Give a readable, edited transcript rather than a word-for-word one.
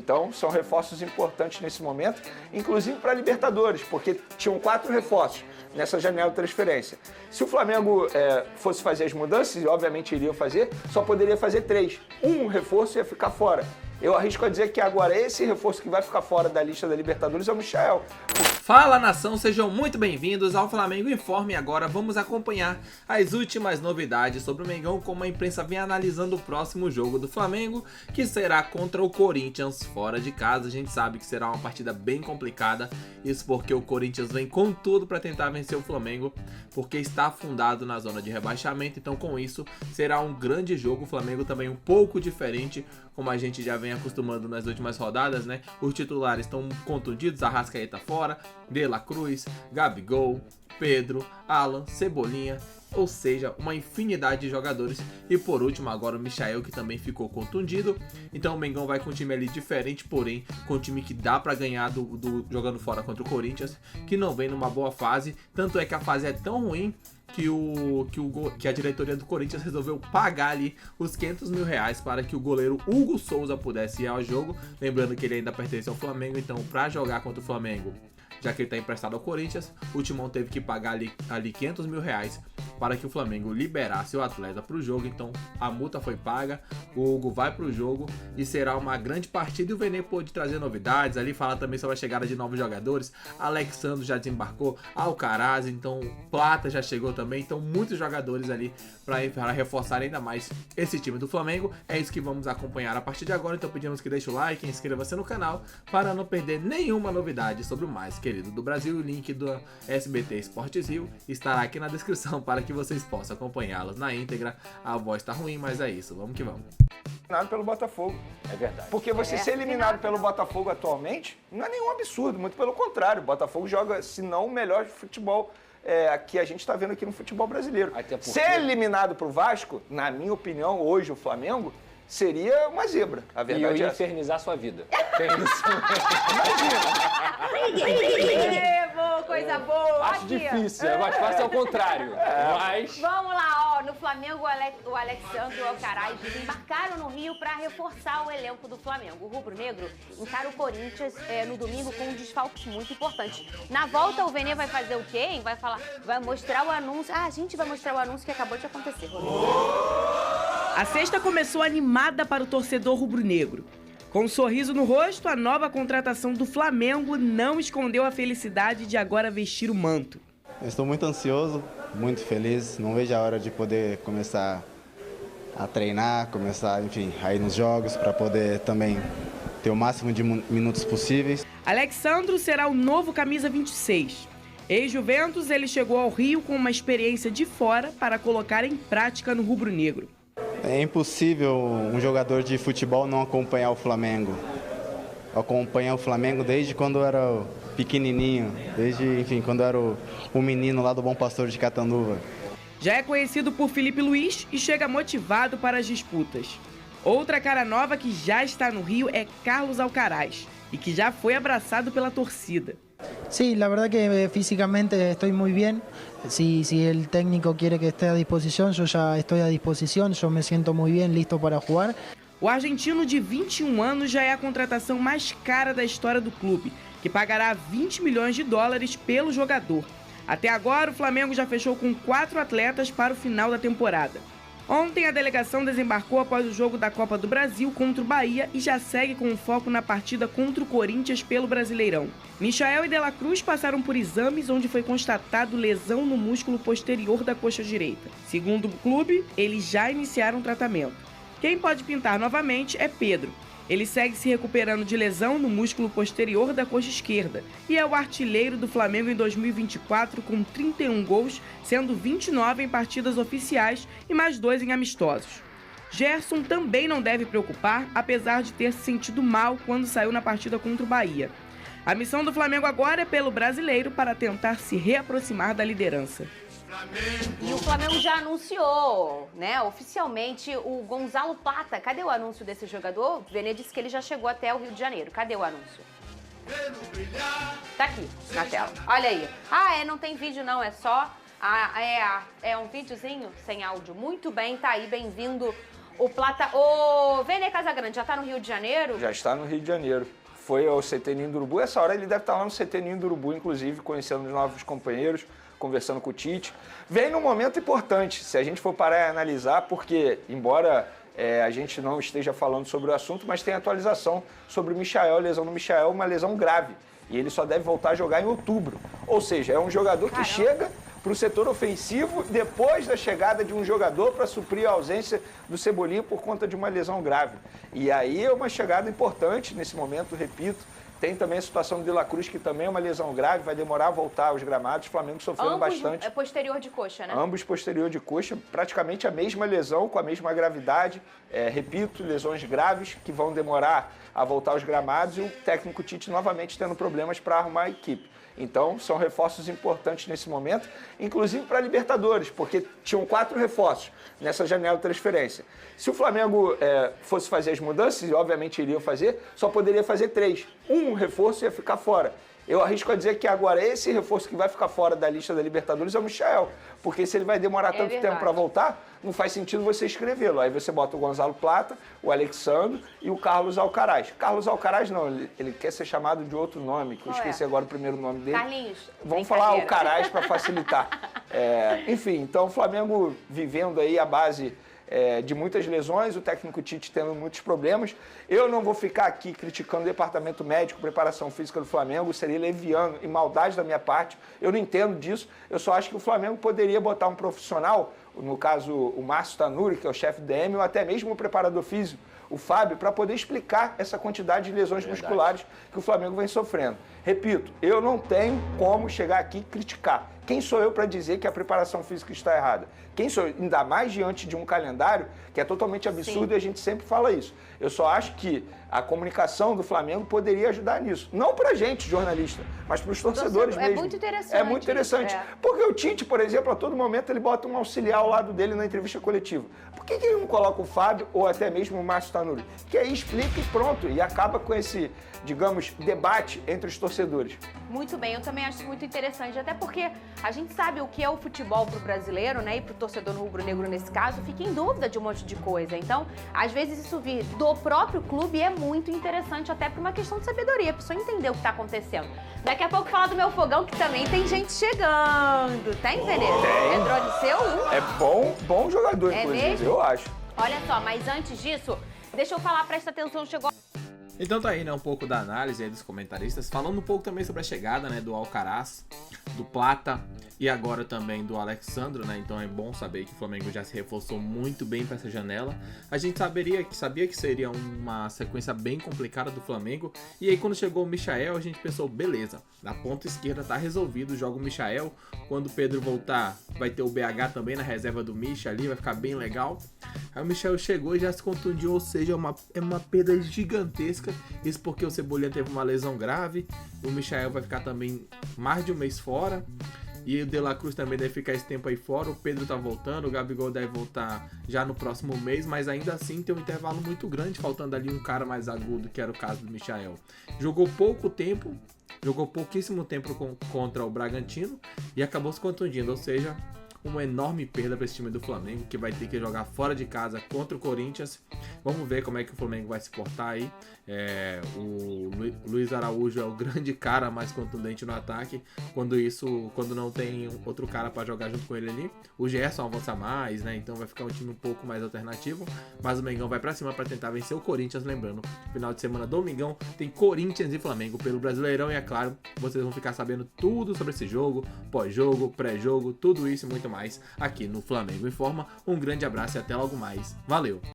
Então, são reforços importantes nesse momento, inclusive para a Libertadores, porque tinham 4 reforços nessa janela de transferência. Se o Flamengo fosse fazer as mudanças, e obviamente iriam fazer, só poderia fazer 3. Um reforço ia ficar fora. Eu arrisco a dizer que agora esse reforço que vai ficar fora da lista da Libertadores é o Michael. Fala, nação, sejam muito bem-vindos ao Flamengo Informe. Agora vamos acompanhar as últimas novidades sobre o Mengão, como a imprensa vem analisando o próximo jogo do Flamengo, que será contra o Corinthians fora de casa. A gente sabe que será uma partida bem complicada, isso porque o Corinthians vem com tudo para tentar vencer o Flamengo, porque está afundado na zona de rebaixamento. Então, com isso, será um grande jogo. O Flamengo também um pouco diferente, como a gente já vem acostumando nas últimas rodadas, né? Os titulares estão contundidos, Arrascaeta fora, De La Cruz, Gabigol, Pedro, Alan, Cebolinha, ou seja, uma infinidade de jogadores. E por último agora o Michael, que também ficou contundido. Então o Mengão vai com um time ali diferente, porém com um time que dá pra ganhar jogando fora contra o Corinthians, que não vem numa boa fase. Tanto é que a fase é tão ruim que a diretoria do Corinthians resolveu pagar ali os 500 mil reais para que o goleiro Hugo Souza pudesse ir ao jogo. Lembrando que ele ainda pertence ao Flamengo, então para jogar contra o Flamengo, já que ele está emprestado ao Corinthians, o Timão teve que pagar ali 500 mil reais para que o Flamengo liberasse o atleta para o jogo. Então a multa foi paga, o Hugo vai para o jogo e será uma grande partida. E o Vene pôde trazer novidades ali, falar também sobre a chegada de novos jogadores. Alexandro já desembarcou, Alcaraz, então Plata já chegou também. Então muitos jogadores ali para reforçar ainda mais esse time do Flamengo. É isso que vamos acompanhar a partir de agora. Então pedimos que deixe o like, inscreva-se no canal para não perder nenhuma novidade sobre o mais querido do Brasil. O link do SBT Esportes Rio estará aqui na descrição para que vocês possam acompanhá-los na íntegra. A voz tá ruim, mas é isso, vamos que vamos. Eliminado pelo Botafogo. É verdade. Porque você ser eliminado pelo Botafogo atualmente não é nenhum absurdo, muito pelo contrário. O Botafogo joga, se não o melhor futebol que a gente está vendo aqui no futebol brasileiro. Ser eliminado pro Vasco, na minha opinião, hoje o Flamengo, seria uma zebra. A verdade e eu é infernizar sua vida. Tem isso. Coisa boa. Acho aqui, difícil, é mais fácil ao contrário. Mas... Vamos lá, ó. No Flamengo, o Alexandro e o Alcaraz desembarcaram no Rio para reforçar o elenco do Flamengo. O rubro-negro encara o Corinthians no domingo com um desfalque muito importante. Na volta, o Vene vai fazer o quê, hein? Vai mostrar o anúncio. Ah, a gente vai mostrar o anúncio que acabou de acontecer, Rodrigo. A sexta começou animada para o torcedor rubro-negro. Com um sorriso no rosto, a nova contratação do Flamengo não escondeu a felicidade de agora vestir o manto. Eu estou muito ansioso, muito feliz. Não vejo a hora de poder começar a treinar, começar, enfim, a ir nos jogos para poder também ter o máximo de minutos possíveis. Alexandro será o novo camisa 26. Ex-Juventus, ele chegou ao Rio com uma experiência de fora para colocar em prática no rubro-negro. É impossível um jogador de futebol não acompanhar o Flamengo. Eu acompanho o Flamengo desde quando eu era pequenininho, enfim, quando eu era o menino lá do Bom Pastor de Catanduva. Já é conhecido por Felipe Luiz e chega motivado para as disputas. Outra cara nova que já está no Rio é Carlos Alcaraz e que já foi abraçado pela torcida. Sí, la verdad que físicamente estoy muy bien. Si el técnico quiere que esté a disposición, yo ya estoy a disposición. Yo me siento muy bien, listo para jugar. O argentino de 21 anos já é a contratação mais cara da história do clube, que pagará 20 milhões de dólares pelo jogador. Até agora, o Flamengo já fechou com 4 atletas para o final da temporada. Ontem, a delegação desembarcou após o jogo da Copa do Brasil contra o Bahia e já segue com foco na partida contra o Corinthians pelo Brasileirão. Michael e De La Cruz passaram por exames onde foi constatado lesão no músculo posterior da coxa direita. Segundo o clube, eles já iniciaram tratamento. Quem pode pintar novamente é Pedro. Ele segue se recuperando de lesão no músculo posterior da coxa esquerda e é o artilheiro do Flamengo em 2024 com 31 gols, sendo 29 em partidas oficiais e mais 2 em amistosos. Gerson também não deve preocupar, apesar de ter se sentido mal quando saiu na partida contra o Bahia. A missão do Flamengo agora é pelo Brasileiro para tentar se reaproximar da liderança. E o Flamengo já anunciou, né, oficialmente o Gonzalo Plata. Cadê o anúncio desse jogador? O Vene disse que ele já chegou até o Rio de Janeiro. Cadê o anúncio? Tá aqui, na tela. Olha aí. Não tem vídeo não, é só... é um videozinho sem áudio. Muito bem, tá aí, bem-vindo O Plata... Ô, Vene Casagrande, já tá no Rio de Janeiro? Já está no Rio de Janeiro. Foi ao CT Ninho do Urubu. Essa hora ele deve estar lá no CT Ninho do Urubu, inclusive, conhecendo os novos companheiros, conversando com o Tite. Vem num momento importante, se a gente for parar e analisar, porque, embora a gente não esteja falando sobre o assunto, mas tem atualização sobre o Michael, a lesão do Michael, uma lesão grave. E ele só deve voltar a jogar em outubro. Ou seja, é um jogador que chega para o setor ofensivo depois da chegada de um jogador para suprir a ausência do Cebolinha por conta de uma lesão grave. E aí é uma chegada importante nesse momento, repito. Tem também a situação do De La Cruz, que também é uma lesão grave, vai demorar a voltar aos gramados. O Flamengo sofrendo bastante. É posterior de coxa, né? Ambos posterior de coxa, praticamente a mesma lesão, com a mesma gravidade. Repito, lesões graves que vão demorar a voltar aos gramados e o técnico Tite novamente tendo problemas para arrumar a equipe. Então, são reforços importantes nesse momento, inclusive para a Libertadores, porque tinham 4 reforços nessa janela de transferência. Se o Flamengo fosse fazer as mudanças, e obviamente iria fazer, só poderia fazer 3. Um reforço ia ficar fora. Eu arrisco a dizer que agora esse reforço que vai ficar fora da lista da Libertadores é o Michael, porque se ele vai demorar tanto tempo para voltar, não faz sentido você escrevê-lo. Aí você bota o Gonzalo Plata, o Alexandro e o Carlos Alcaraz. Carlos Alcaraz não, ele quer ser chamado de outro nome, que eu esqueci agora o primeiro nome dele. Carlinhos. Vamos falar Alcaraz para facilitar. Enfim, então o Flamengo vivendo aí a base de muitas lesões, o técnico Tite tendo muitos problemas. Eu não vou ficar aqui criticando o departamento médico, preparação física do Flamengo, seria leviano e maldade da minha parte. Eu não entendo disso, eu só acho que o Flamengo poderia botar um profissional, no caso o Márcio Tanuri, que é o chefe DM, ou até mesmo o preparador físico, o Fábio, para poder explicar essa quantidade de lesões musculares que o Flamengo vem sofrendo. Repito, eu não tenho como chegar aqui e criticar. Quem sou eu para dizer que a preparação física está errada? Quem sou eu? Ainda mais diante de um calendário que é totalmente absurdo. Sim. E a gente sempre fala isso. Eu só acho que a comunicação do Flamengo poderia ajudar nisso. Não para a gente, jornalista, mas para os torcedores mesmo. É muito interessante. É muito interessante. Porque o Tite, por exemplo, a todo momento ele bota um auxiliar ao lado dele na entrevista coletiva. Por que ele não coloca o Fábio ou até mesmo o Márcio Tanuri? Que aí explica e pronto. E acaba com esse, digamos, debate entre os torcedores. Muito bem, eu também acho muito interessante, até porque a gente sabe o que é o futebol pro brasileiro, né, e pro torcedor rubro-negro nesse caso, fica em dúvida de um monte de coisa. Então, às vezes isso vir do próprio clube é muito interessante, até por uma questão de sabedoria, pra pessoa entender o que tá acontecendo. Daqui a pouco falar do meu fogão, que também tem gente chegando. Tem, Veneza? Tem. Entrou de seu? É bom jogador, inclusive, mesmo? Eu acho. Olha só, mas antes disso, deixa eu falar, presta atenção, chegou... Então tá aí, né, um pouco da análise aí dos comentaristas, falando um pouco também sobre a chegada, né, do Alcaraz, do Plata e agora também do Alexandro, né, então é bom saber que o Flamengo já se reforçou muito bem para essa janela. A gente sabia que seria uma sequência bem complicada do Flamengo, e aí quando chegou o Michael, a gente pensou, beleza, na ponta esquerda tá resolvido, joga o Michael, quando o Pedro voltar vai ter o BH também na reserva do Micha ali, vai ficar bem legal. Aí o Michael chegou e já se contundiu, ou seja, é uma perda gigantesca. Isso porque o Cebolinha teve uma lesão grave, o Michael vai ficar também mais de um mês fora, e o De La Cruz também deve ficar esse tempo aí fora, o Pedro tá voltando, o Gabigol deve voltar já no próximo mês, mas ainda assim tem um intervalo muito grande, faltando ali um cara mais agudo, que era o caso do Michael. Jogou pouquíssimo tempo contra o Bragantino e acabou se contundindo, ou seja, uma enorme perda para esse time do Flamengo, que vai ter que jogar fora de casa contra o Corinthians. Vamos ver como é que o Flamengo vai se portar aí. O Luiz Araújo é o grande cara mais contundente no ataque, quando não tem outro cara para jogar junto com ele ali. O Gerson avança mais, né? Então vai ficar um time um pouco mais alternativo, mas o Mengão vai para cima para tentar vencer o Corinthians. Lembrando, final de semana, domingão, tem Corinthians e Flamengo pelo Brasileirão, e é claro, vocês vão ficar sabendo tudo sobre esse jogo, pós-jogo, pré-jogo, tudo isso e muito mais aqui no Flamengo Informa. Um grande abraço e até logo mais. Valeu!